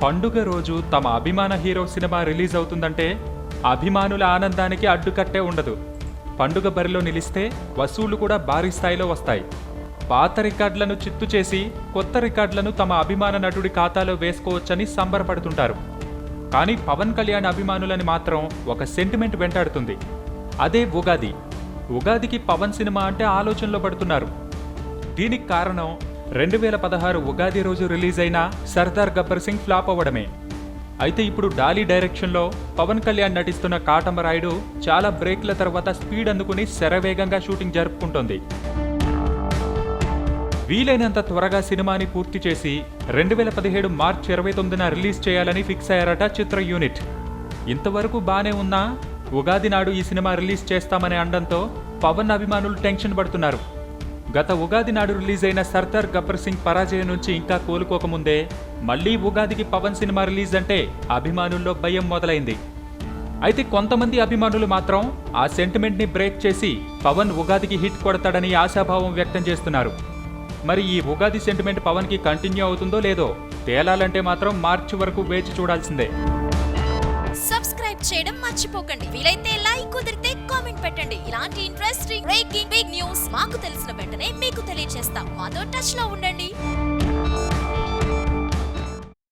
పండుగ రోజు తమ అభిమాన హీరో సినిమా రిలీజ్ అవుతుందంటే అభిమానుల ఆనందానికి అడ్డుకట్టే ఉండదు. పండుగ బరిలో నిలిస్తే వసూళ్లు కూడా భారీ స్థాయిలో వస్తాయి. పాత రికార్డులను చిత్తు చేసి కొత్త రికార్డులను తమ అభిమాన నటుడి ఖాతాలో వేసుకోవచ్చని సంబరపడుతుంటారు. కానీ పవన్ కళ్యాణ్ అభిమానులని మాత్రం ఒక సెంటిమెంట్ వెంటాడుతుంది. అదే ఉగాది. ఉగాదికి పవన్ సినిమా అంటే ఆలోచనలో పడుతున్నారు. దీనికి కారణం 2016 ఉగాది రోజు రిలీజ్ అయిన సర్దార్ గబ్బర్ సింగ్ ఫ్లాప్ అవ్వడమే. అయితే ఇప్పుడు డాలీ డైరెక్షన్లో పవన్ కళ్యాణ్ నటిస్తున్న కాటమరాయుడు చాలా బ్రేక్ల తర్వాత స్పీడ్ అందుకుని శరవేగంగా షూటింగ్ జరుపుకుంటోంది. వీలైనంత త్వరగా సినిమాని పూర్తి చేసి 2017 మార్చి 29న రిలీజ్ చేయాలని ఫిక్స్ అయ్యారట చిత్ర యూనిట్. ఇంతవరకు బానే ఉన్నా ఉగాది నాడు ఈ సినిమా రిలీజ్ చేస్తామని అనడంతో పవన్ అభిమానులు టెన్షన్ పడుతున్నారు. గత ఉగాది నాడు రిలీజ్ అయిన సర్దార్ గబ్బర్ సింగ్ పరాజయం నుంచి ఇంకా కోలుకోకముందే మళ్లీ ఉగాదికి పవన్ సినిమా రిలీజ్ అంటే అభిమానుల్లో భయం మొదలైంది. అయితే కొంతమంది అభిమానులు మాత్రం ఆ సెంటిమెంట్ ని బ్రేక్ చేసి పవన్ ఉగాదికి హిట్ కొడతాడని ఆశాభావం వ్యక్తం చేస్తున్నారు. మరి ఈ ఉగాది సెంటిమెంట్ పవన్ కి కంటిన్యూ అవుతుందో లేదో తేలాలంటే మాత్రం మార్చి వరకు వేచి చూడాల్సిందే. సబ్స్క్రైబ్ చేయడం మర్చిపోకండి. వీలైతే లైక్, కుదిరితే కామెంట్ పెట్టండి. ఇలాంటి ఇంట్రెస్టింగ్ బ్రేకింగ్ బిగ్ న్యూస్ మాకు తెలిసిన వెంటనే మీకు తెలియజేస్తాం. మాతో టచ్ లో ఉండండి.